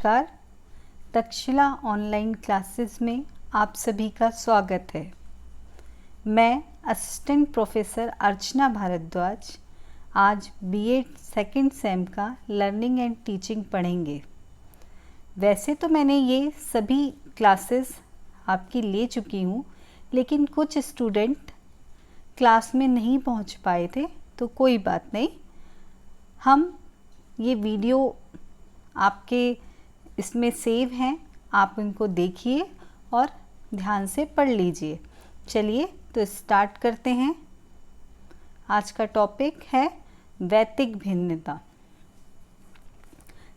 नमस्कार। Takshashila online classes में आप सभी का स्वागत है। मैं असिस्टेंट प्रोफेसर अर्चना भारद्वाज आज बीएड सेकंड सेम का लर्निंग एंड टीचिंग पढ़ेंगे। वैसे तो मैंने ये सभी क्लासेस आपकी ले चुकी हूँ, लेकिन कुछ स्टूडेंट क्लास में नहीं पहुँच पाए थे, तो कोई बात नहीं, हम ये वीडियो आपके इसमें सेव हैं, आप इनको देखिए और ध्यान से पढ़ लीजिए। चलिए तो स्टार्ट करते हैं। आज का टॉपिक है वैतिक भिन्नता।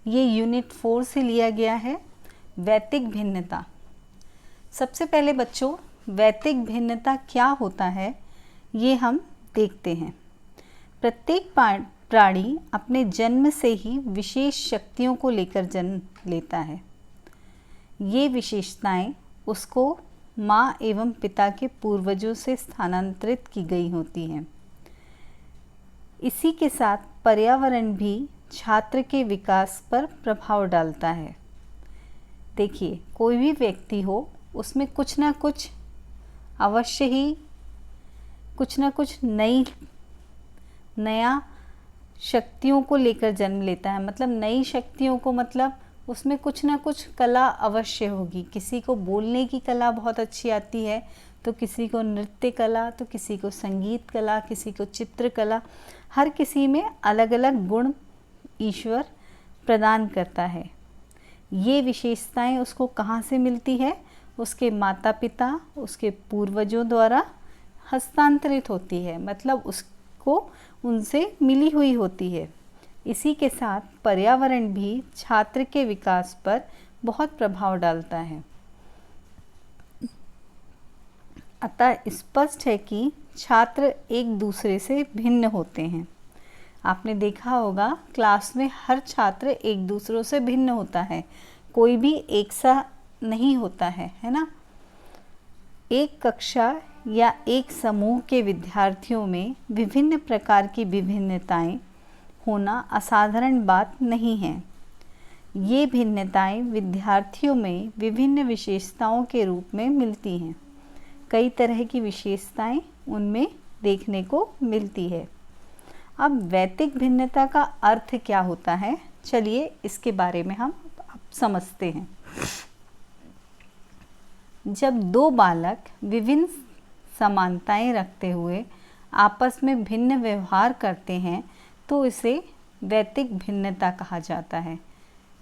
ये यूनिट 4 से लिया गया है। वैतिक भिन्नता। सबसे पहले बच्चों, वैतिक भिन्नता क्या होता है ये हम देखते हैं। प्रत्येक प्राणी अपने जन्म से ही विशेष शक्तियों को लेकर जन्म लेता है। ये विशेषताएं उसको माँ एवं पिता के पूर्वजों से स्थानांतरित की गई होती हैं। इसी के साथ पर्यावरण भी छात्र के विकास पर प्रभाव डालता है। देखिए, कोई भी व्यक्ति हो, उसमें कुछ ना कुछ अवश्य ही कुछ ना कुछ नया शक्तियों को लेकर जन्म लेता है। मतलब नई शक्तियों को, मतलब उसमें कुछ ना कुछ कला अवश्य होगी। किसी को बोलने की कला बहुत अच्छी आती है, तो किसी को नृत्य कला, तो किसी को संगीत कला, किसी को चित्रकला। हर किसी में अलग अलग गुण ईश्वर प्रदान करता है। ये विशेषताएं उसको कहाँ से मिलती है? उसके माता पिता, उसके पूर्वजों द्वारा हस्तांतरित होती है, मतलब उसको उनसे मिली हुई होती है। इसी के साथ पर्यावरण भी छात्र के विकास पर बहुत प्रभाव डालता है। अतः स्पष्ट है कि छात्र एक दूसरे से भिन्न होते हैं। आपने देखा होगा क्लास में हर छात्र एक दूसरों से भिन्न होता है, कोई भी एक सा नहीं होता है ना। एक कक्षा या एक समूह के विद्यार्थियों में विभिन्न प्रकार की विभिन्नताएं होना असाधारण बात नहीं है। ये भिन्नताएं विद्यार्थियों में विभिन्न विशेषताओं के रूप में मिलती हैं। कई तरह की विशेषताएं उनमें देखने को मिलती है। अब वैतिक भिन्नता का अर्थ क्या होता है, चलिए इसके बारे में हम समझते हैं। जब दो बालक विभिन्न समानताएं रखते हुए आपस में भिन्न व्यवहार करते हैं, तो इसे वैतिक भिन्नता कहा जाता है।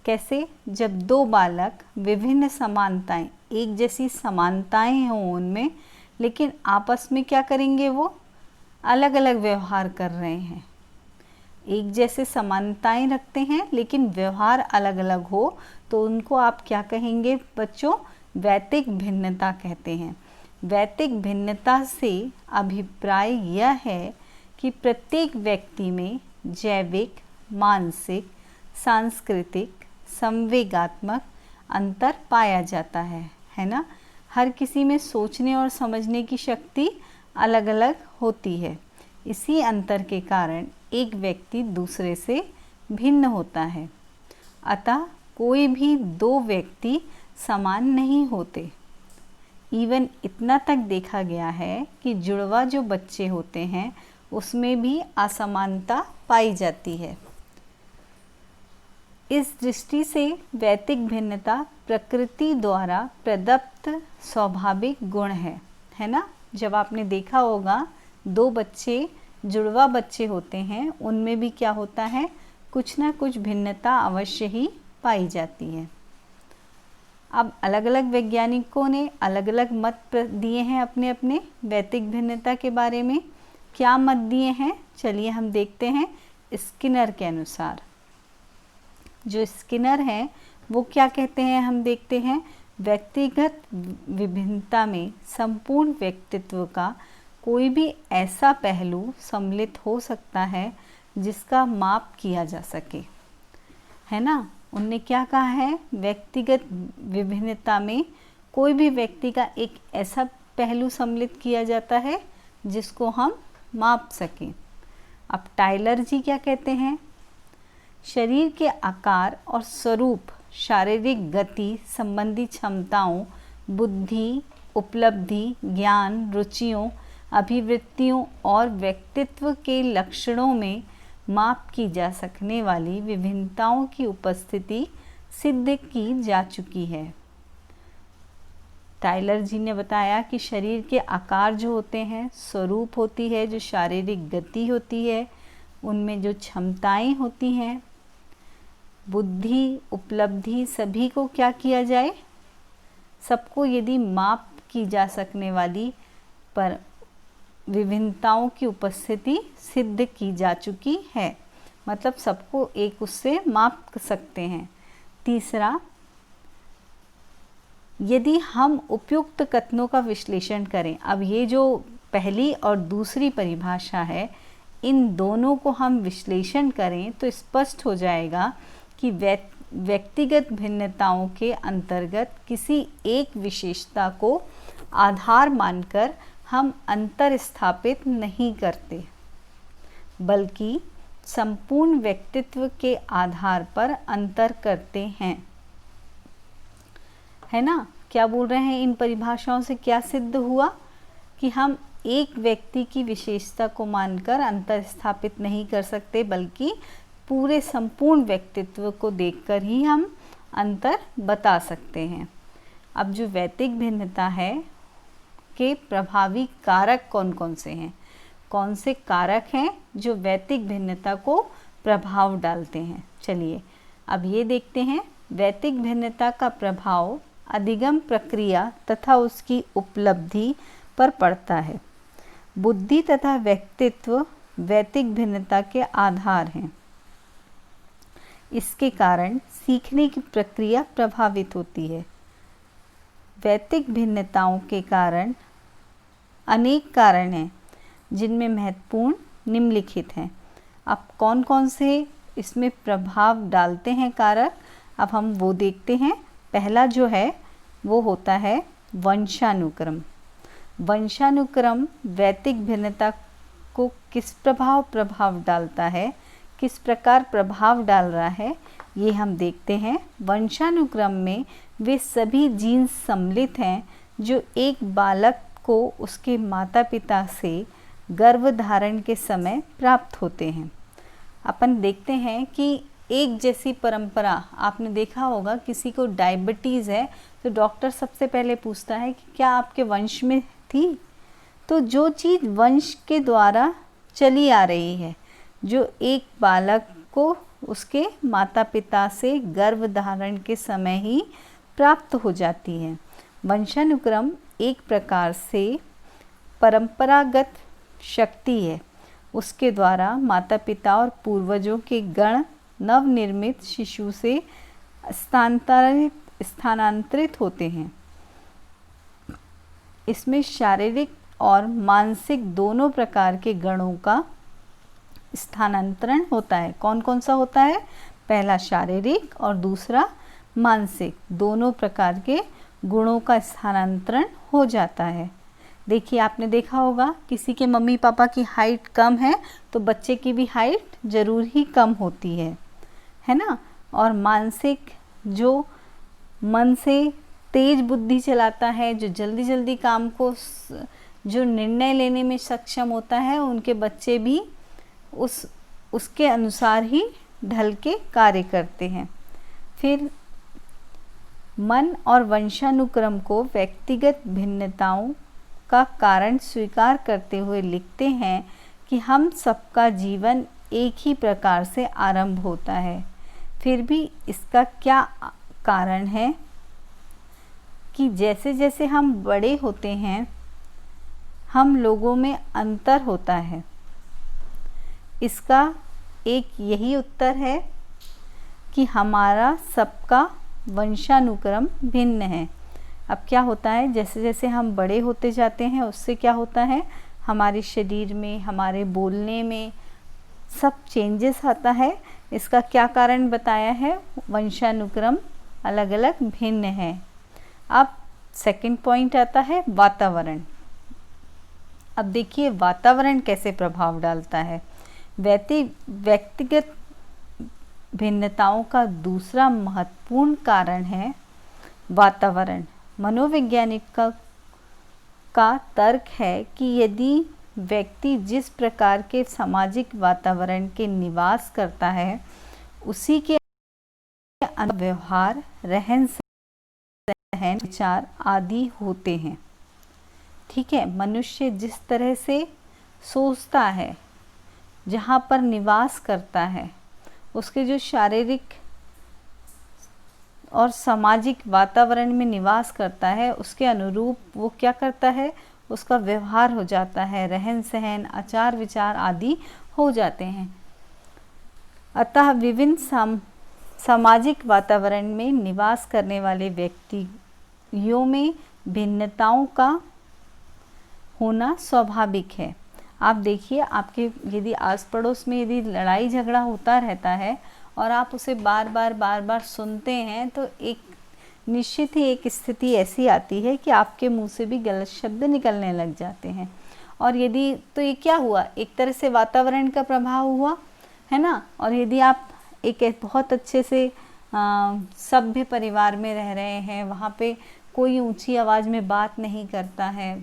कैसे? जब दो बालक विभिन्न समानताएं, एक जैसी समानताएं हों उनमें, लेकिन आपस में क्या करेंगे, वो अलग अलग व्यवहार कर रहे हैं। एक जैसे समानताएं रखते हैं लेकिन व्यवहार अलग अलग हो, तो उनको आप क्या कहेंगे बच्चों? वैतिक भिन्नता कहते हैं। वैतिक भिन्नता से अभिप्राय यह है कि प्रत्येक व्यक्ति में जैविक, मानसिक, सांस्कृतिक, संवेगात्मक अंतर पाया जाता है ना। हर किसी में सोचने और समझने की शक्ति अलग अलग होती है। इसी अंतर के कारण एक व्यक्ति दूसरे से भिन्न होता है। अतः कोई भी दो व्यक्ति समान नहीं होते। इवन इतना तक देखा गया है कि जुड़वा जो बच्चे होते हैं उसमें भी असमानता पाई जाती है। इस दृष्टि से वैतिक भिन्नता प्रकृति द्वारा प्रदत्त स्वाभाविक गुण है ना। जब आपने देखा होगा दो बच्चे जुड़वा बच्चे होते हैं, उनमें भी क्या होता है, कुछ ना कुछ भिन्नता अवश्य ही पाई जाती है। अब अलग अलग वैज्ञानिकों ने अलग अलग मत दिए हैं अपने अपने वैतिक भिन्नता के बारे में। क्या मत दिए हैं, चलिए हम देखते हैं। स्किनर के अनुसार, जो स्किनर हैं वो क्या कहते हैं, हम देखते हैं। व्यक्तिगत विभिन्नता में संपूर्ण व्यक्तित्व का कोई भी ऐसा पहलू सम्मिलित हो सकता है जिसका माप किया जा सके, है ना। उनने क्या कहा है, व्यक्तिगत विभिन्नता में कोई भी व्यक्ति का एक ऐसा पहलू सम्मिलित किया जाता है जिसको हम माप सकें। अब टाइलर जी क्या कहते हैं, शरीर के आकार और स्वरूप शारीरिक गति संबंधी क्षमताओं, बुद्धि, उपलब्धि, ज्ञान, रुचियों, अभिवृत्तियों और व्यक्तित्व के लक्षणों में माप की जा सकने वाली विभिन्नताओं की उपस्थिति सिद्ध की जा चुकी है। टाइलर जी ने बताया कि शरीर के आकार जो होते हैं, स्वरूप होती है, जो शारीरिक गति होती है, उनमें जो क्षमताएं होती हैं, बुद्धि, उपलब्धि, सभी को क्या किया जाए, सबको यदि माप की जा सकने वाली पर विभिन्नताओं की उपस्थिति सिद्ध की जा चुकी है, मतलब सबको एक उससे माप सकते हैं। तीसरा, यदि हम उपयुक्त कथनों का विश्लेषण करें, अब ये जो पहली और दूसरी परिभाषा है, इन दोनों को हम विश्लेषण करें तो स्पष्ट हो जाएगा कि व्यक्तिगत भिन्नताओं के अंतर्गत किसी एक विशेषता को आधार मानकर हम अंतर स्थापित नहीं करते, बल्कि संपूर्ण व्यक्तित्व के आधार पर अंतर करते हैं। है ना? क्या बोल रहे हैं? इन परिभाषाओं से क्या सिद्ध हुआ कि हम एक व्यक्ति की विशेषता को मानकर अंतर स्थापित नहीं कर सकते, बल्कि पूरे संपूर्ण व्यक्तित्व को देखकर ही हम अंतर बता सकते हैं। अब जो वैयक्तिक भिन्नता है के प्रभावी कारक कौन कौन से हैं, कौन से कारक हैं जो वैयक्तिक भिन्नता को प्रभाव डालते हैं? चलिए अब ये देखते हैं। वैयक्तिक भिन्नता का प्रभाव अधिगम प्रक्रिया तथा उसकी उपलब्धि पर पड़ता है। बुद्धि तथा व्यक्तित्व वैयक्तिक भिन्नता के आधार हैं। इसके कारण सीखने की प्रक्रिया प्रभावित होती है। वैयक्तिक भिन्नताओं के कारण अनेक कारण हैं, जिनमें महत्वपूर्ण निम्नलिखित हैं। अब कौन कौन से इसमें प्रभाव डालते हैं कारक, अब हम वो देखते हैं। पहला जो है वो होता है वंशानुक्रम। वंशानुक्रम वैयक्तिक भिन्नता को किस प्रभाव डालता है, किस प्रकार प्रभाव डाल रहा है, ये हम देखते हैं। वंशानुक्रम में वे सभी जीन्स सम्मिलित हैं जो एक बालक को उसके माता पिता से गर्भधारण के समय प्राप्त होते हैं। अपन देखते हैं कि एक जैसी परंपरा, आपने देखा होगा किसी को डायबिटीज़ है तो डॉक्टर सबसे पहले पूछता है कि क्या आपके वंश में थी। तो जो चीज़ वंश के द्वारा चली आ रही है, जो एक बालक को उसके माता पिता से गर्भधारण के समय ही प्राप्त हो जाती है। वंशानुक्रम एक प्रकार से परंपरागत शक्ति है। उसके द्वारा माता पिता और पूर्वजों के गण नवनिर्मित शिशु से स्थानांतरित होते हैं। इसमें शारीरिक और मानसिक दोनों प्रकार के गणों का स्थानांतरण होता है। कौन कौन सा होता है? पहला शारीरिक और दूसरा मानसिक, दोनों प्रकार के गुणों का स्थानांतरण हो जाता है। देखिए, आपने देखा होगा किसी के मम्मी पापा की हाइट कम है तो बच्चे की भी हाइट ज़रूर ही कम होती है ना। और मानसिक, जो मन से तेज बुद्धि चलाता है, जो जल्दी जल्दी काम को, जो निर्णय लेने में सक्षम होता है, उनके बच्चे भी उसके अनुसार ही ढल के कार्य करते हैं। फिर मन और वंशानुक्रम को व्यक्तिगत भिन्नताओं का कारण स्वीकार करते हुए लिखते हैं कि हम सबका जीवन एक ही प्रकार से आरंभ होता है। फिर भी इसका क्या कारण है कि जैसे जैसे हम बड़े होते हैं, हम लोगों में अंतर होता है। इसका एक यही उत्तर है कि हमारा सबका वंशानुक्रम भिन्न है। अब क्या होता है, जैसे जैसे हम बड़े होते जाते हैं उससे क्या होता है, हमारे शरीर में, हमारे बोलने में सब चेंजेस आता है। इसका क्या कारण बताया है? वंशानुक्रम अलग अलग भिन्न है। अब सेकंड पॉइंट आता है वातावरण। अब देखिए भिन्नताओं का दूसरा महत्वपूर्ण कारण है वातावरण। मनोवैज्ञानिक का तर्क है कि यदि व्यक्ति जिस प्रकार के सामाजिक वातावरण के निवास करता है उसी के व्यवहार, रहन सहन, विचार आदि होते हैं। ठीक है, मनुष्य जिस तरह से सोचता है, जहाँ पर निवास करता है, उसके जो शारीरिक और सामाजिक वातावरण में निवास करता है उसके अनुरूप वो क्या करता है, उसका व्यवहार हो जाता है, रहन सहन, आचार विचार आदि हो जाते हैं। अतः विभिन्न सामाजिक वातावरण में निवास करने वाले व्यक्तियों में भिन्नताओं का होना स्वाभाविक है। आप देखिए, आपके यदि आस पड़ोस में यदि लड़ाई झगड़ा होता रहता है और आप उसे बार बार सुनते हैं तो एक निश्चित ही एक स्थिति ऐसी आती है कि आपके मुंह से भी गलत शब्द निकलने लग जाते हैं। और यदि तो ये क्या हुआ, एक तरह से वातावरण का प्रभाव हुआ, है ना। और यदि आप एक बहुत अच्छे से सभ्य परिवार में रह रहे हैं, वहाँ पे कोई ऊंची आवाज़ में बात नहीं करता है,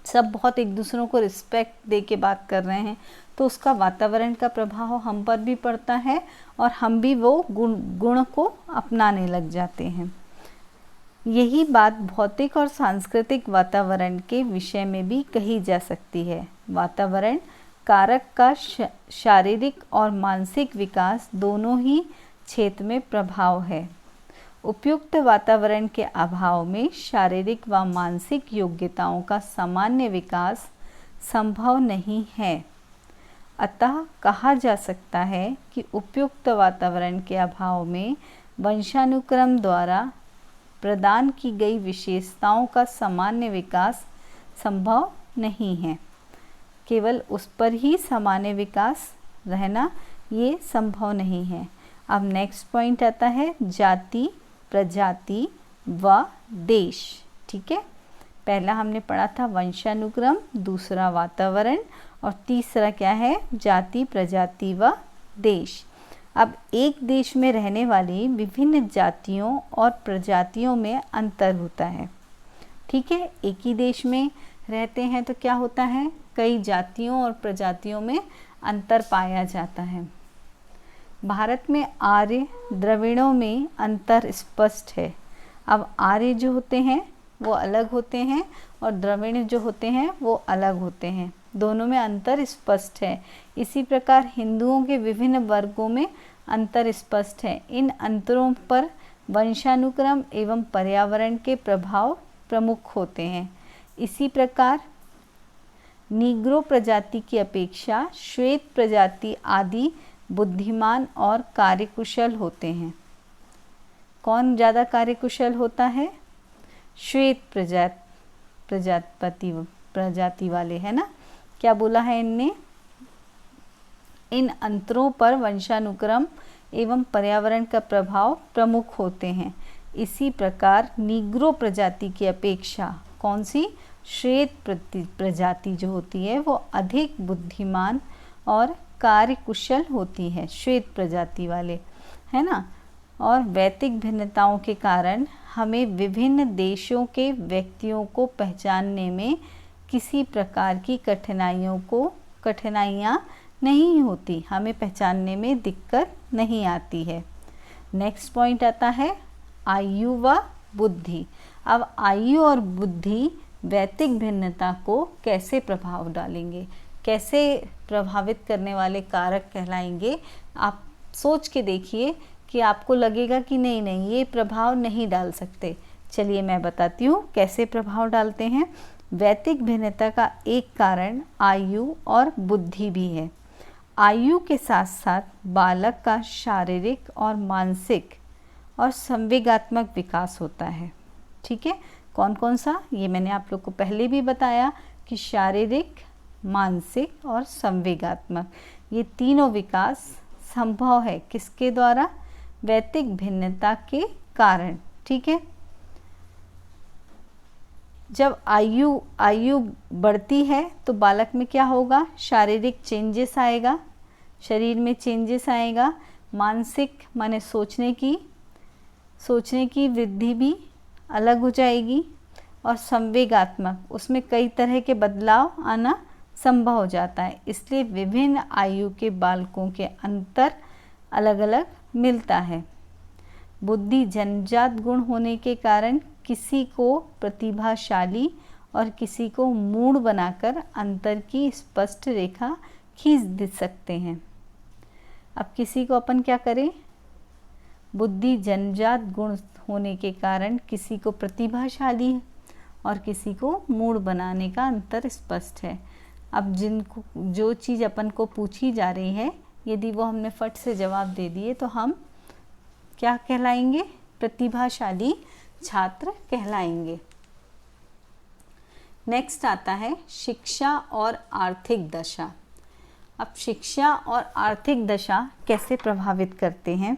सब बहुत एक दूसरों को रिस्पेक्ट दे के बात कर रहे हैं, तो उसका वातावरण का प्रभाव हम पर भी पड़ता है और हम भी वो गुण को अपनाने लग जाते हैं। यही बात भौतिक और सांस्कृतिक वातावरण के विषय में भी कही जा सकती है। वातावरण कारक का शारीरिक और मानसिक विकास दोनों ही क्षेत्र में प्रभाव है। उपयुक्त वातावरण के अभाव में शारीरिक व मानसिक योग्यताओं का सामान्य विकास संभव नहीं है। अतः कहा जा सकता है कि उपयुक्त वातावरण के अभाव में वंशानुक्रम द्वारा प्रदान की गई विशेषताओं का सामान्य विकास संभव नहीं है। केवल उस पर ही सामान्य विकास रहना ये संभव नहीं है। अब नेक्स्ट पॉइंट आता है जाति, प्रजाति व देश। ठीक है, पहला हमने पढ़ा था वंशानुक्रम, दूसरा वातावरण और तीसरा क्या है, जाति, प्रजाति व देश। अब एक देश में रहने वाली विभिन्न जातियों और प्रजातियों में अंतर होता है। ठीक है, एक ही देश में रहते हैं तो क्या होता है, कई जातियों और प्रजातियों में अंतर पाया जाता है। भारत में आर्य द्रविड़ों में अंतर स्पष्ट है। अब आर्य जो होते हैं वो अलग होते हैं और द्रविड़ जो होते हैं वो अलग होते हैं, दोनों में अंतर स्पष्ट है। इसी प्रकार हिंदुओं के विभिन्न वर्गों में अंतर स्पष्ट है। इन अंतरों पर वंशानुक्रम एवं पर्यावरण के प्रभाव प्रमुख होते हैं। इसी प्रकार नीग्रो प्रजाति की अपेक्षा श्वेत प्रजाति आदि बुद्धिमान और कार्यकुशल होते हैं। कौन ज़्यादा कार्यकुशल होता है, श्वेत प्रजाति वाले, है ना। क्या बोला है इनने, इन अंतरों पर वंशानुक्रम एवं पर्यावरण का प्रभाव प्रमुख होते हैं। इसी प्रकार नीग्रो प्रजाति की अपेक्षा कौन सी, श्वेत प्रजाति जो होती है वो अधिक बुद्धिमान और कार्यकुशल होती है, श्वेत प्रजाति वाले, है ना। और वैयक्तिक भिन्नताओं के कारण हमें विभिन्न देशों के व्यक्तियों को पहचानने में किसी प्रकार की कठिनाइयाँ नहीं होती, हमें पहचानने में दिक्कत नहीं आती है। नेक्स्ट पॉइंट आता है आयु व बुद्धि। अब आयु और बुद्धि वैयक्तिक भिन्नता को कैसे प्रभाव डालेंगे, कैसे प्रभावित करने वाले कारक कहलाएंगे। आप सोच के देखिए कि आपको लगेगा कि नहीं ये प्रभाव नहीं डाल सकते। चलिए मैं बताती हूँ कैसे प्रभाव डालते हैं। वैयक्तिक भिन्नता का एक कारण आयु और बुद्धि भी है। आयु के साथ साथ बालक का शारीरिक और मानसिक और संवेगात्मक विकास होता है। ठीक है, कौन कौन सा, ये मैंने आप लोग को पहले भी बताया कि शारीरिक, मानसिक और संवेगात्मक, ये तीनों विकास संभव है किसके द्वारा, वैयक्तिक भिन्नता के कारण। ठीक है, जब आयु बढ़ती है तो बालक में क्या होगा, शारीरिक चेंजेस आएगा, शरीर में चेंजेस आएगा, मानसिक माने सोचने की वृद्धि भी अलग हो जाएगी, और संवेगात्मक उसमें कई तरह के बदलाव आना संभव हो जाता है। इसलिए विभिन्न आयु के बालकों के अंतर अलग अलग मिलता है। बुद्धि जन्मजात गुण होने के कारण किसी को प्रतिभाशाली और किसी को मूढ़ बनाकर अंतर की स्पष्ट रेखा खींच दे सकते हैं। अब किसी को अपन क्या करें, बुद्धि जन्मजात गुण होने के कारण किसी को प्रतिभाशाली और किसी को मूढ़ बनाने का अंतर स्पष्ट है। अब जिनको जो चीज़ अपन को पूछी जा रही है, यदि वो हमने फट से जवाब दे दिए तो हम क्या कहलाएंगे, प्रतिभाशाली छात्र कहलाएंगे। नेक्स्ट आता है शिक्षा और आर्थिक दशा। अब शिक्षा और आर्थिक दशा कैसे प्रभावित करते हैं।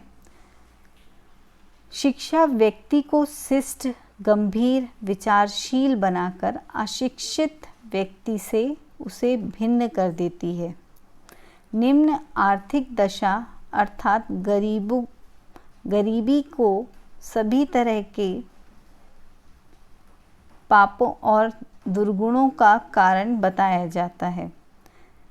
शिक्षा व्यक्ति को शिष्ट, गंभीर, विचारशील बनाकर अशिक्षित व्यक्ति से उसे भिन्न कर देती है। निम्न आर्थिक दशा अर्थात गरीबी को सभी तरह के पापों और दुर्गुणों का कारण बताया जाता है।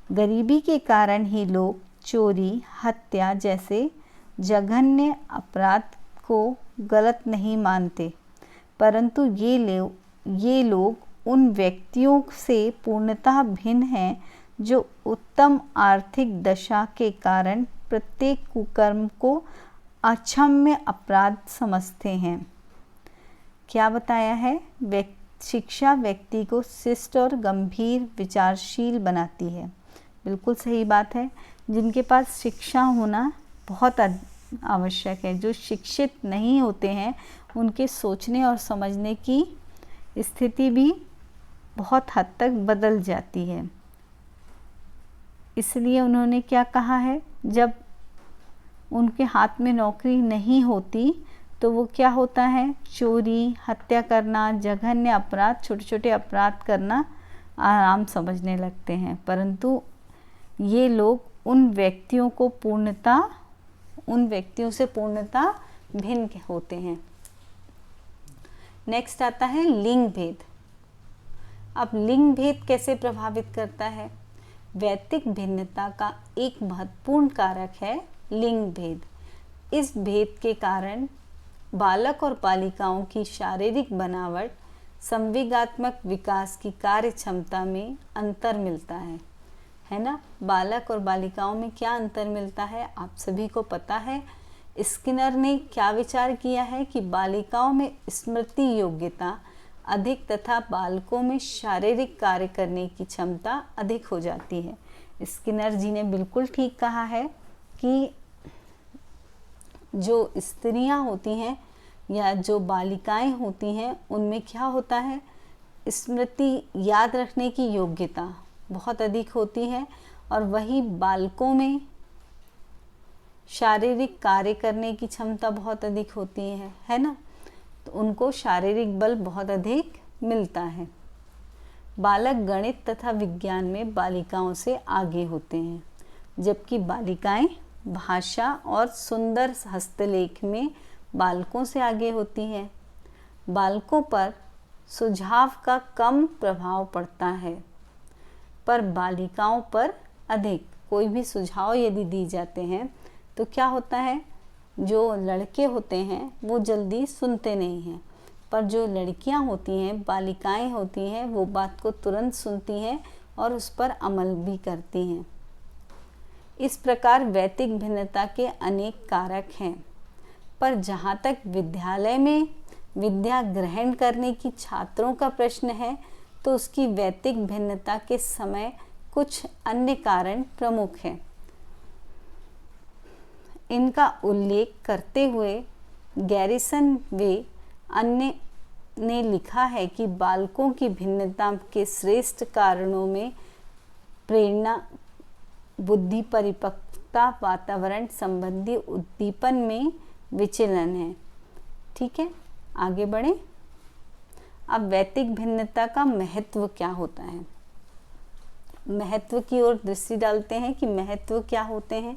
गरीबी के कारण ही लोग चोरी, हत्या जैसे जघन्य अपराध को गलत नहीं मानते, परंतु ये लोग उन व्यक्तियों से पूर्णतः भिन्न हैं जो उत्तम आर्थिक दशा के कारण प्रत्येक कुकर्म को अक्षम्य अपराध समझते हैं। क्या बताया है, शिक्षा व्यक्ति को शिष्ट और गंभीर, विचारशील बनाती है। बिल्कुल सही बात है। जिनके पास शिक्षा होना बहुत आवश्यक है, जो शिक्षित नहीं होते हैं उनके सोचने और समझने की स्थिति भी बहुत हद तक बदल जाती है। इसलिए उन्होंने क्या कहा है, जब उनके हाथ में नौकरी नहीं होती तो वो क्या होता है, चोरी, हत्या करना, जघन्य अपराध, छोटे छोटे अपराध करना आराम समझने लगते हैं। परंतु ये लोग उन व्यक्तियों से पूर्णतः भिन्न होते हैं। नेक्स्ट आता है लिंग भेद। अब लिंग भेद कैसे प्रभावित करता है। वैयक्तिक भिन्नता का एक महत्वपूर्ण कारक है लिंग भेद। इस भेद के कारण बालक और बालिकाओं की शारीरिक बनावट, संवेगात्मक विकास की कार्य क्षमता में अंतर मिलता है ना। बालक और बालिकाओं में क्या अंतर मिलता है, आप सभी को पता है। स्किनर ने क्या विचार किया है कि बालिकाओं में स्मृति योग्यता अधिक तथा बालकों में शारीरिक कार्य करने की क्षमता अधिक हो जाती है। स्किनर जी ने बिल्कुल ठीक कहा है कि जो स्त्रियां होती हैं या जो बालिकाएं होती हैं उनमें क्या होता है, स्मृति याद रखने की योग्यता बहुत अधिक होती है, और वही बालकों में शारीरिक कार्य करने की क्षमता बहुत अधिक होती है ना। तो उनको शारीरिक बल बहुत अधिक मिलता है। बालक गणित तथा विज्ञान में बालिकाओं से आगे होते हैं, जबकि बालिकाएं भाषा और सुंदर हस्तलेख में बालकों से आगे होती हैं। बालकों पर सुझाव का कम प्रभाव पड़ता है, पर बालिकाओं पर अधिक। कोई भी सुझाव यदि दी जाते हैं तो क्या होता है, जो लड़के होते हैं वो जल्दी सुनते नहीं हैं, पर जो लड़कियां होती हैं, बालिकाएं होती हैं, वो बात को तुरंत सुनती हैं और उस पर अमल भी करती हैं। इस प्रकार वैयक्तिक भिन्नता के अनेक कारक हैं, पर जहाँ तक विद्यालय में विद्या ग्रहण करने की छात्रों का प्रश्न है तो उसकी वैयक्तिक भिन्नता के समय कुछ अन्य कारण प्रमुख हैं। इनका उल्लेख करते हुए गैरिसन वे अन्य ने लिखा है कि बालकों की भिन्नता के श्रेष्ठ कारणों में प्रेरणा, बुद्धि परिपक्वता, वातावरण संबंधी उद्दीपन में विचलन है। ठीक है, आगे बढ़ें। अब वैयक्तिक भिन्नता का महत्व क्या होता है, महत्व की ओर दृष्टि डालते हैं कि महत्व क्या होते हैं।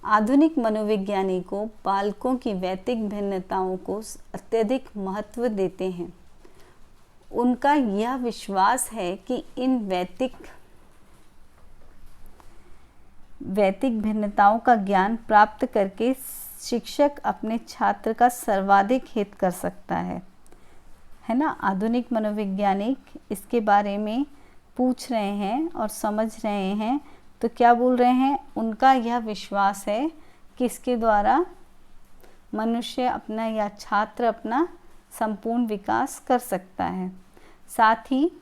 आधुनिक मनोवैज्ञानिकों बालकों की वैयक्तिक भिन्नताओं को अत्यधिक महत्व देते हैं। उनका यह विश्वास है कि इन वैयक्तिक भिन्नताओं का ज्ञान प्राप्त करके शिक्षक अपने छात्र का सर्वाधिक हित कर सकता है ना। आधुनिक मनोवैज्ञानिक इसके बारे में पूछ रहे हैं और समझ रहे हैं, तो क्या बोल रहे हैं, उनका यह विश्वास है कि इसके द्वारा मनुष्य अपना या छात्र अपना संपूर्ण विकास कर सकता है। साथ ही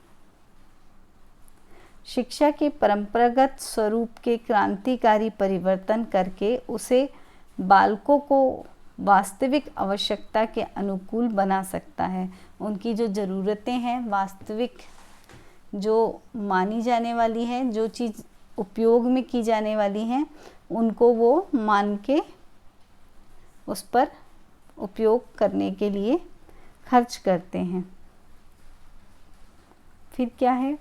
शिक्षा के परंपरागत स्वरूप के क्रांतिकारी परिवर्तन करके उसे बालकों को वास्तविक आवश्यकता के अनुकूल बना सकता है। उनकी जो ज़रूरतें हैं वास्तविक जो मानी जाने वाली है, जो चीज़ उपयोग में की जाने वाली हैं, उनको वो मान के उस पर उपयोग करने के लिए खर्च करते हैं। फिर क्या है,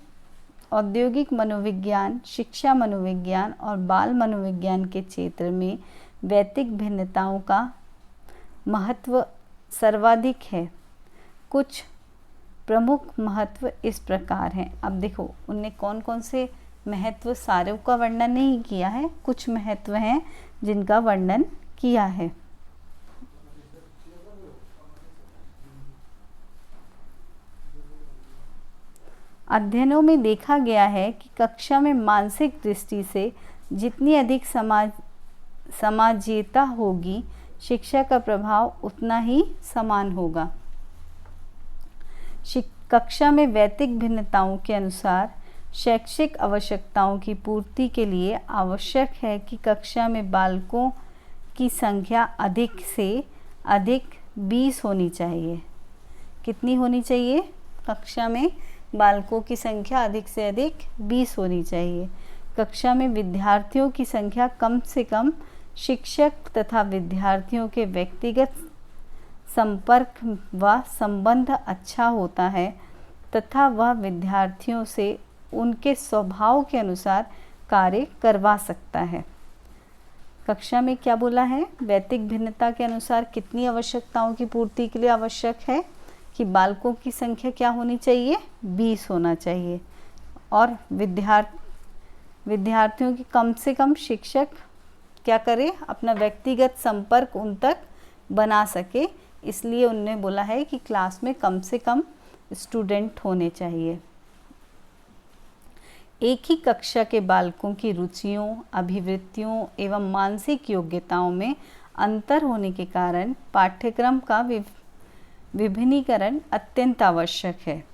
औद्योगिक मनोविज्ञान, शिक्षा मनोविज्ञान और बाल मनोविज्ञान के क्षेत्र में वैयक्तिक भिन्नताओं का महत्व सर्वाधिक है। कुछ प्रमुख महत्व इस प्रकार हैं। अब देखो उनने कौन कौन से महत्व, सारों का वर्णन नहीं किया है, कुछ महत्व हैं जिनका वर्णन किया है। अध्ययनों में देखा गया है कि कक्षा में मानसिक दृष्टि से जितनी अधिक समाजीयता होगी, शिक्षा का प्रभाव उतना ही समान होगा। कक्षा में वैयक्तिक भिन्नताओं के अनुसार शैक्षिक आवश्यकताओं की पूर्ति के लिए आवश्यक है कि कक्षा में बालकों की संख्या अधिक से अधिक 20 होनी चाहिए। कितनी होनी चाहिए? कक्षा में बालकों की संख्या अधिक से अधिक 20 होनी चाहिए। कक्षा में विद्यार्थियों की संख्या कम से कम शिक्षक तथा विद्यार्थियों के व्यक्तिगत संपर्क व संबंध अच्छा होता है तथा वह विद्यार्थियों से उनके स्वभाव के अनुसार कार्य करवा सकता है। कक्षा में क्या बोला है? वैयक्तिक भिन्नता के अनुसार कितनी आवश्यकताओं की पूर्ति के लिए आवश्यक है कि बालकों की संख्या क्या होनी चाहिए? 20 होना चाहिए। और विद्यार्थियों की कम से कम शिक्षक क्या करे? अपना व्यक्तिगत संपर्क उन तक बना सके, इसलिए उन्होंने बोला है कि क्लास में कम से कम स्टूडेंट होने चाहिए। एक ही कक्षा के बालकों की रुचियों, अभिवृत्तियों एवं मानसिक योग्यताओं में अंतर होने के कारण पाठ्यक्रम का विभिन्नीकरण अत्यंत आवश्यक है।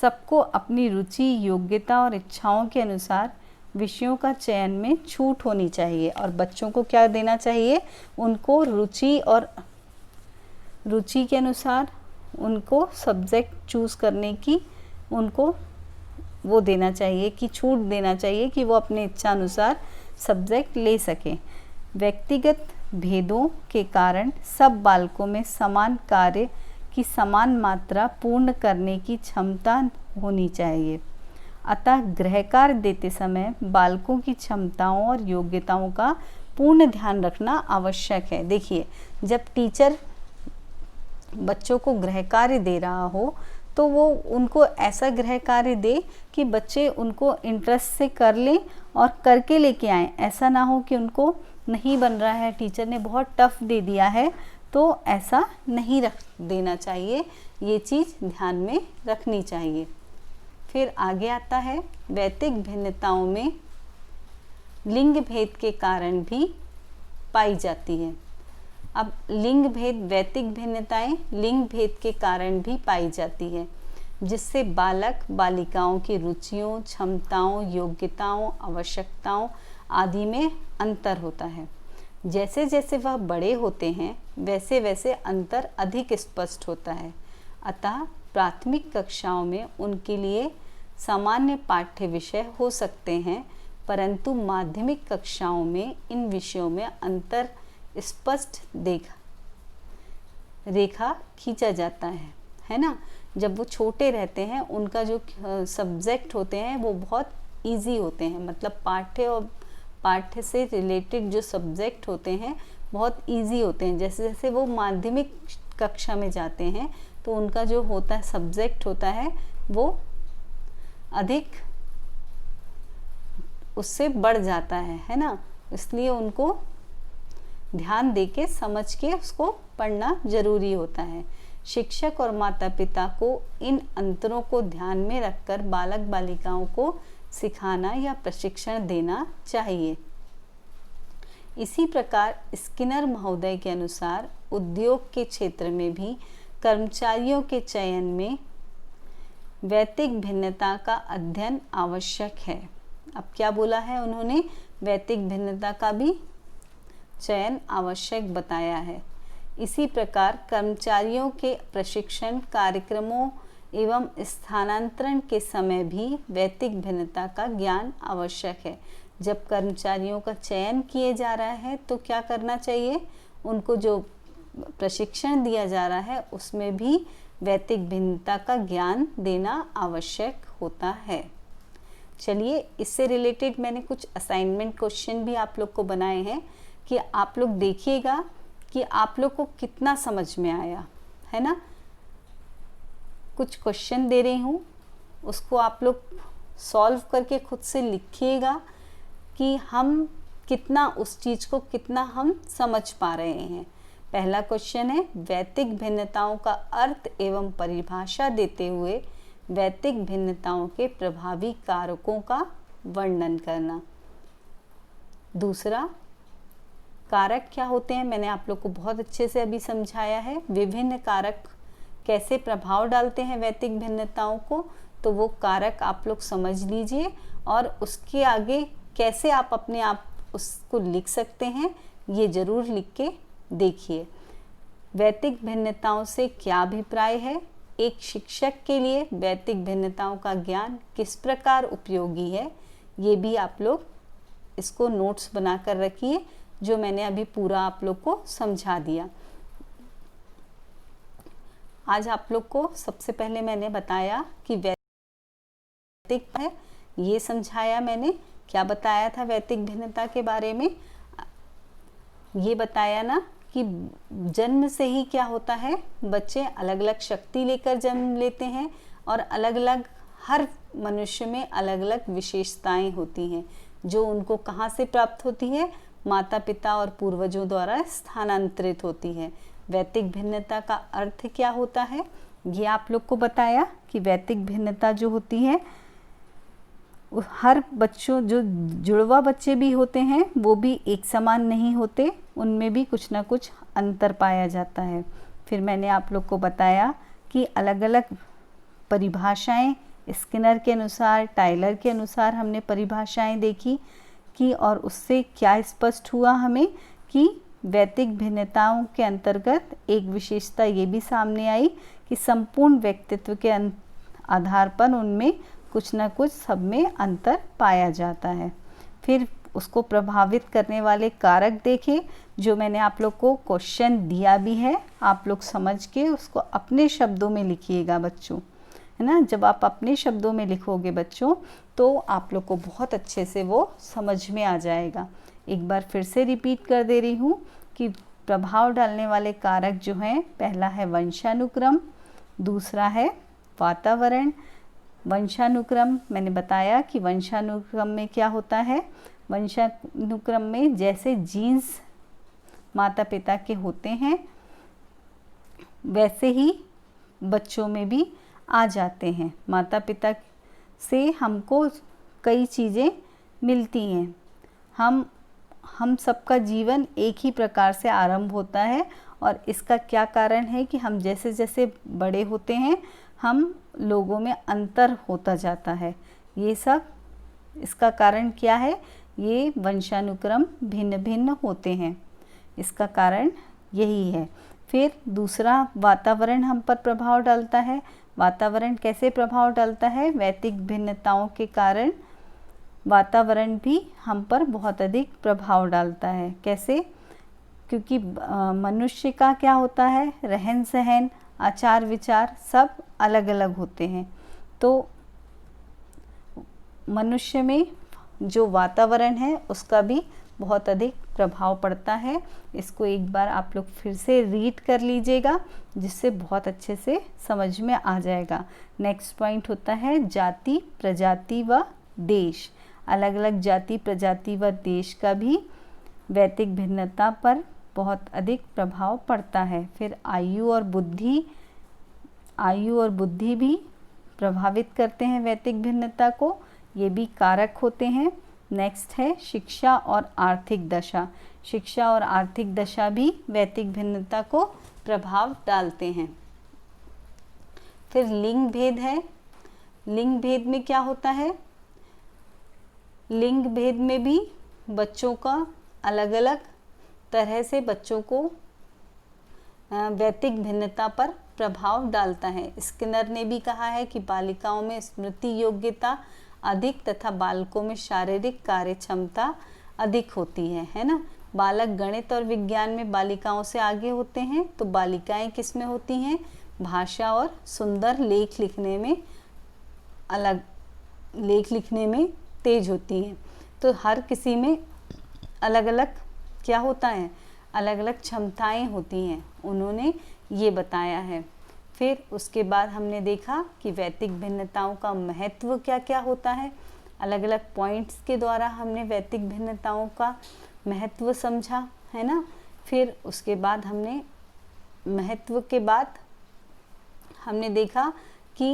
सबको अपनी रुचि, योग्यता और इच्छाओं के अनुसार विषयों का चयन में छूट होनी चाहिए। और बच्चों को क्या देना चाहिए? उनको रुचि के अनुसार उनको सब्जेक्ट चूज़ करने की उनको वो देना चाहिए कि छूट देना चाहिए कि वो अपने इच्छा अनुसार सब्जेक्ट ले सकें। व्यक्तिगत भेदों के कारण सब बालकों में समान कार्य की समान मात्रा पूर्ण करने की क्षमता होनी चाहिए। अतः गृह कार्य देते समय बालकों की क्षमताओं और योग्यताओं का पूर्ण ध्यान रखना आवश्यक है। देखिए, जब टीचर बच्चों को गृह कार्य दे रहा हो तो वो उनको ऐसा गृह कार्य दे कि बच्चे उनको इंटरेस्ट से कर लें और करके लेके आएँ। ऐसा ना हो कि उनको नहीं बन रहा है, टीचर ने बहुत टफ दे दिया है, तो ऐसा नहीं रख देना चाहिए। ये चीज़ ध्यान में रखनी चाहिए। फिर आगे आता है, वैयक्तिक भिन्नताओं में लिंग भेद के कारण भी पाई जाती है। अब लिंग भेद, वैयक्तिक भिन्नताएं लिंग भेद के कारण भी पाई जाती है, जिससे बालक बालिकाओं की रुचियों, क्षमताओं, योग्यताओं, आवश्यकताओं आदि में अंतर होता है। जैसे जैसे वह बड़े होते हैं वैसे वैसे अंतर अधिक स्पष्ट होता है। अतः प्राथमिक कक्षाओं में उनके लिए सामान्य पाठ्य विषय हो सकते हैं, परंतु माध्यमिक कक्षाओं में इन विषयों में अंतर स्पष्ट रेखा खींचा जाता है ना। जब वो छोटे रहते हैं उनका जो सब्जेक्ट होते हैं वो बहुत इजी होते हैं, मतलब पाठ्य और पाठ्य से रिलेटेड जो सब्जेक्ट होते हैं बहुत इजी होते हैं। जैसे जैसे वो माध्यमिक कक्षा में जाते हैं तो उनका जो होता है सब्जेक्ट होता है वो अधिक उससे बढ़ जाता है ना। इसलिए उनको ध्यान देके समझ के उसको पढ़ना ज़रूरी होता है। शिक्षक और माता पिता को इन अंतरों को ध्यान में रखकर बालक बालिकाओं को सिखाना या प्रशिक्षण देना चाहिए। इसी प्रकार स्किनर महोदय के अनुसार उद्योग के क्षेत्र में भी कर्मचारियों के चयन में वैयक्तिक भिन्नता का अध्ययन आवश्यक है। अब क्या बोला है उन्होंने, वैयक्तिक भिन्नता का भी चयन आवश्यक बताया है। इसी प्रकार कर्मचारियों के प्रशिक्षण कार्यक्रमों एवं स्थानांतरण के समय भी वैयक्तिक भिन्नता का ज्ञान आवश्यक है। जब कर्मचारियों का चयन किए जा रहा है तो क्या करना चाहिए, उनको जो प्रशिक्षण दिया जा रहा है उसमें भी वैयक्तिक भिन्नता का ज्ञान देना आवश्यक होता है। चलिए, इससे रिलेटेड मैंने कुछ असाइनमेंट क्वेश्चन भी आप लोग को बनाए हैं कि आप लोग देखिएगा कि आप लोग को कितना समझ में आया है ना। कुछ क्वेश्चन दे रही हूँ, उसको आप लोग सॉल्व करके खुद से लिखिएगा कि हम कितना उस चीज़ को कितना हम समझ पा रहे हैं। पहला क्वेश्चन है, वैयक्तिक भिन्नताओं का अर्थ एवं परिभाषा देते हुए वैयक्तिक भिन्नताओं के प्रभावी कारकों का वर्णन करना। दूसरा, कारक क्या होते हैं, मैंने आप लोग को बहुत अच्छे से अभी समझाया है। विभिन्न कारक कैसे प्रभाव डालते हैं वैयक्तिक भिन्नताओं को, तो वो कारक आप लोग समझ लीजिए और उसके आगे कैसे आप अपने आप उसको लिख सकते हैं ये ज़रूर लिख के देखिए। वैयक्तिक भिन्नताओं से क्या अभिप्राय है, एक शिक्षक के लिए वैयक्तिक भिन्नताओं का ज्ञान किस प्रकार उपयोगी है, ये भी आप लोग इसको नोट्स बनाकर रखिए, जो मैंने अभी पूरा आप लोग को समझा दिया। आज आप लोग को सबसे पहले मैंने बताया कि वैयक्तिक है, ये समझाया मैंने। क्या बताया था वैयक्तिक भिन्नता के बारे में, ये बताया ना कि जन्म से ही क्या होता है, बच्चे अलग अलग शक्ति लेकर जन्म लेते हैं और अलग अलग हर मनुष्य में अलग अलग विशेषताएं होती हैं जो उनको कहाँ से प्राप्त होती है, माता पिता और पूर्वजों द्वारा स्थानांतरित होती है। वैयक्तिक भिन्नता का अर्थ क्या होता है, ये आप लोग को बताया कि वैयक्तिक भिन्नता जो होती है हर बच्चों, जो जुड़वा बच्चे भी होते हैं वो भी एक समान नहीं होते, उनमें भी कुछ ना कुछ अंतर पाया जाता है। फिर मैंने आप लोग को बताया कि अलग अलग परिभाषाएं, स्किनर के अनुसार, टाइलर के अनुसार हमने परिभाषाएं देखी कि, और उससे क्या स्पष्ट हुआ हमें कि वैयक्तिक भिन्नताओं के अंतर्गत एक विशेषता ये भी सामने आई कि संपूर्ण व्यक्तित्व के आधार पर उनमें कुछ ना कुछ सब में अंतर पाया जाता है। फिर उसको प्रभावित करने वाले कारक देखे, जो मैंने आप लोग को क्वेश्चन दिया भी है, आप लोग समझ के उसको अपने शब्दों में लिखिएगा बच्चों, है ना। जब आप अपने शब्दों में लिखोगे बच्चों तो आप लोग को बहुत अच्छे से वो समझ में आ जाएगा। एक बार फिर से रिपीट कर दे रही हूँ कि प्रभाव डालने वाले कारक जो हैं, पहला है वंशानुक्रम, दूसरा है वातावरण। वंशानुक्रम मैंने बताया कि वंशानुक्रम में क्या होता है, वंशानुक्रम में जैसे जीन्स माता पिता के होते हैं वैसे ही बच्चों में भी आ जाते हैं। माता पिता से हमको कई चीज़ें मिलती हैं। हम सबका जीवन एक ही प्रकार से आरंभ होता है और इसका क्या कारण है कि हम जैसे जैसे बड़े होते हैं हम लोगों में अंतर होता जाता है। ये सब इसका कारण क्या है, ये वंशानुक्रम भिन्न भिन्न होते हैं, इसका कारण यही है। फिर दूसरा, वातावरण हम पर प्रभाव डालता है। वातावरण कैसे प्रभाव डालता है, वैयक्तिक भिन्नताओं के कारण वातावरण भी हम पर बहुत अधिक प्रभाव डालता है। कैसे, क्योंकि मनुष्य का क्या होता है, रहन सहन, आचार विचार सब अलग अलग होते हैं। तो मनुष्य में जो वातावरण है उसका भी बहुत अधिक प्रभाव पड़ता है। इसको एक बार आप लोग फिर से रीड कर लीजिएगा, जिससे बहुत अच्छे से समझ में आ जाएगा। नेक्स्ट पॉइंट होता है जाति, प्रजाति व देश। अलग अलग जाति, प्रजाति व देश का भी वैयक्तिक भिन्नता पर बहुत अधिक प्रभाव पड़ता है। फिर आयु और बुद्धि भी प्रभावित करते हैं वैयक्तिक भिन्नता को, ये भी कारक होते हैं। नेक्स्ट है शिक्षा और आर्थिक दशा। शिक्षा और आर्थिक दशा भी वैयक्तिक भिन्नता को प्रभाव डालते हैं। फिर लिंग भेद है। लिंग भेद में क्या होता है? लिंग भेद में भी बच्चों का अलग अलग तरह से बच्चों को वैयक्तिक भिन्नता पर प्रभाव डालता है। स्किनर ने भी कहा है कि बालिकाओं में स्मृति योग्यता अधिक तथा बालकों में शारीरिक कार्य क्षमता अधिक होती है ना। बालक गणित और विज्ञान में बालिकाओं से आगे होते हैं, तो बालिकाएं किस में होती हैं? भाषा और सुंदर लेख लिखने में तेज होती हैं। तो हर किसी में अलग अलग क्या होता है? अलग अलग क्षमताएं होती हैं, उन्होंने ये बताया है। फिर उसके बाद हमने देखा कि वैयक्तिक भिन्नताओं का महत्व क्या क्या होता है। अलग अलग पॉइंट्स के द्वारा हमने वैयक्तिक भिन्नताओं का महत्व समझा, है ना। फिर उसके बाद हमने महत्व के बाद हमने देखा कि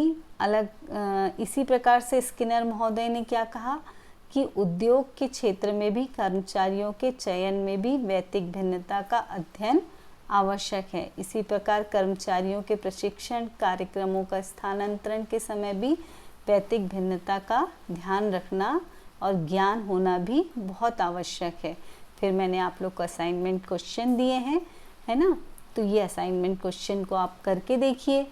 इसी प्रकार से स्किनर महोदय ने क्या कहा कि उद्योग के क्षेत्र में भी कर्मचारियों के चयन में भी वैयक्तिक भिन्नता का अध्ययन आवश्यक है। इसी प्रकार कर्मचारियों के प्रशिक्षण कार्यक्रमों का स्थानांतरण के समय भी वैयक्तिक भिन्नता का ध्यान रखना और ज्ञान होना भी बहुत आवश्यक है। फिर मैंने आप लोग को असाइनमेंट क्वेश्चन दिए हैं, है ना। तो ये असाइनमेंट क्वेश्चन को आप करके देखिए,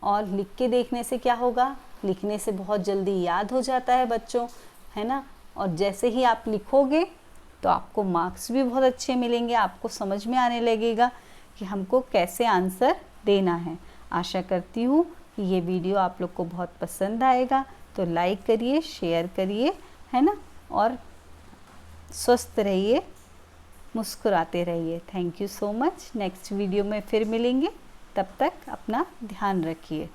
और लिख के देखने से क्या होगा? लिखने से बहुत जल्दी याद हो जाता है बच्चों, है ना। और जैसे ही आप लिखोगे तो आपको मार्क्स भी बहुत अच्छे मिलेंगे, आपको समझ में आने लगेगा कि हमको कैसे आंसर देना है। आशा करती हूँ कि ये वीडियो आप लोग को बहुत पसंद आएगा, तो लाइक करिए, शेयर करिए, है ना। और स्वस्थ रहिए, मुस्कुराते रहिए। Thank you so much. Next video में फिर मिलेंगे, तब तक अपना ध्यान रखिए।